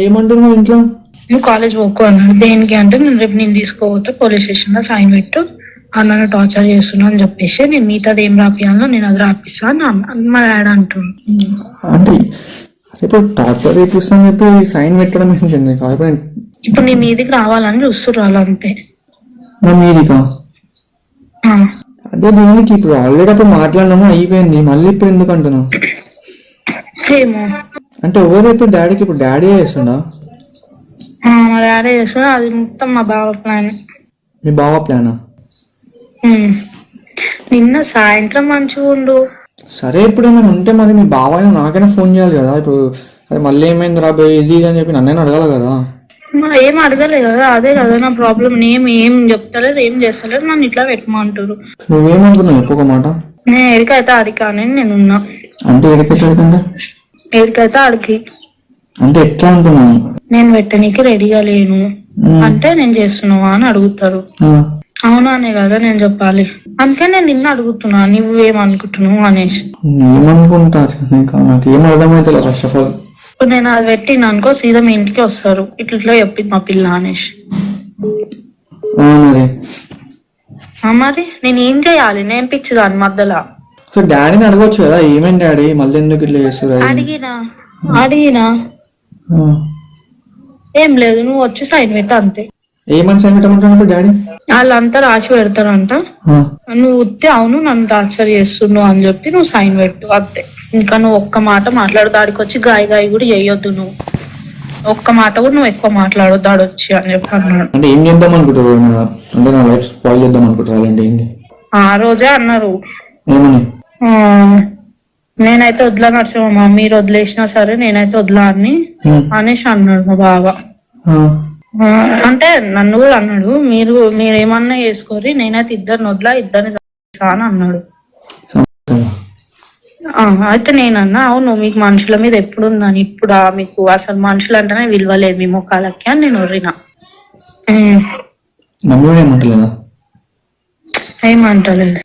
ఏమంటున్నావు ఇంట్లో? నువ్వు కాలేజ్ పోకు అన్నాడు. దేనికి అంటే నేను రేపు నేను తీసుకోపోతే పోలీస్ స్టేషన్ లో సైన్ పెట్టు, అన్న టార్చర్ చేస్తున్నా అని చెప్పేసి నేను మిగతాది ఏం రాపియాలో నేను అది రాపిస్తా అని మా డాడీ అంటుండు. అంటే ఇప్పుడు టార్చర్ చేపిస్తాను చెప్పి సైన్ పెట్టడం ఏంటండి? ఇప్పుడు నీ మీదికి రావాలని చూస్తున్నారు వాళ్ళు అంతే. నా మీదికా? అదే దేనికి? ఇప్పుడు ఆల్రెడీ అప్పుడు మాట్లాడినాము, అయిపోయింది, మళ్ళీ ఇప్పుడు ఎందుకు అంటున్నావు? ఏమో అంటే ఎవరు ఇప్పుడు డాడీకి? ఇప్పుడు డాడీ చేస్తుండా? మా డాడీ చేస్తున్నా, అది మొత్తం మా బావ ప్లాన్. మీ బావ ప్లానా? నిన్న సాయంత్రం మంచిగా ఉండు. సరే ఇప్పుడు ఏమైనా ఉంటే మరి మీ బావ నాకైనా ఫోన్ చేయాలి కదా. ఇప్పుడు అది మళ్ళీ ఏమైంది రాబోయే ఇది అని చెప్పి నన్నైనా అడగాలి కదా. ఏం అడగలేదు కదా, అదే కదా నా ప్రాబ్లం. ఏం చెప్తలేదు, ఏం చేస్తలేదు, నన్ను ఇట్లా పెట్టమంటారు. నువ్వేమనుకున్నావు చెప్పు ఒక మాట. నేను ఎడికైతే అడిగానే నేనున్నా. అంటే ఎడికైతే ఎడికైతే అడిగి అంటే ఎట్లా అంటున్నాను? నేను పెట్టనీకి రెడీగా లేను అంటే నేను చేస్తున్నావా అని అడుగుతారు. అవునానే కదా నేను చెప్పాలి. అందుకే నేను నిన్న అడుగుతున్నా నువ్వేమనుకుంటున్నావు అనేసి. ఏమనుకుంటా నాకు ఏం అర్థమైతే ఫస్ట్ ఆఫ్ ఆల్. ఇప్పుడు నేను అది పెట్టిన అనుకో సీదా మీ ఇంటికి వస్తారు, ఇట్లా చెప్పింది మా పిల్ల అనేసి. మరి నేను ఏం చేయాలి? నేను పిచ్చిదాన్ని మధ్యలో. డాడీని అడగొచ్చు కదా, ఏమేంటి డాడీ మళ్ళీ ఎందుకు ఇట్లా చేస్తారు? అడిగినా ఏం లేదు, నువ్వు వచ్చి సైన్ పెట్ట అంతే. ఏమని సైన్ పెట్టమంటాడు డాడీ? వాళ్ళంతా రాసి పెడతారంట, నువ్వు ఉత్తి అవును నన్ను టార్చర్ చేస్తున్నావు అని చెప్పి నువ్వు సైన్ పెట్టు అంతే. ఇంకా నువ్వు ఒక్క మాట మాట్లాడు, దాడికి వచ్చి గాయ కూడా చేయొద్దు. నువ్వు ఒక్క మాట కూడా నువ్వు ఎక్కువ మాట్లాడొద్దు దాడి వచ్చి అని చెప్పి అన్నాడు. అంటే ఏం చేద్దాం అనుకుంటారు? అంటే నా లైఫ్ స్పాయిల్ చేద్దాం అనుకుంటారు? ఆ రోజే అన్నారు. ఏమని? నేనైతే వదిలా నడుచుమా, మీరు వదిలేసినా సరే నేనైతే వదిలా అని అనేసి అన్నాడు మా బావ. అంటే నన్ను కూడా అన్నాడు, మీరేమన్నా చేసుకోరి, నేనైతే ఇద్దరిని వదిలా, ఇద్దరిని అని అన్నాడు. అయితే నేనన్నా అవును మీకు మనుషుల మీద ఎప్పుడు ఉందని, ఇప్పుడు మీకు అసలు మనుషులు అంటేనే విలువలేదు మీ ముఖాలకి అని నేను ఒర్రినా. ఏమంటలేదు.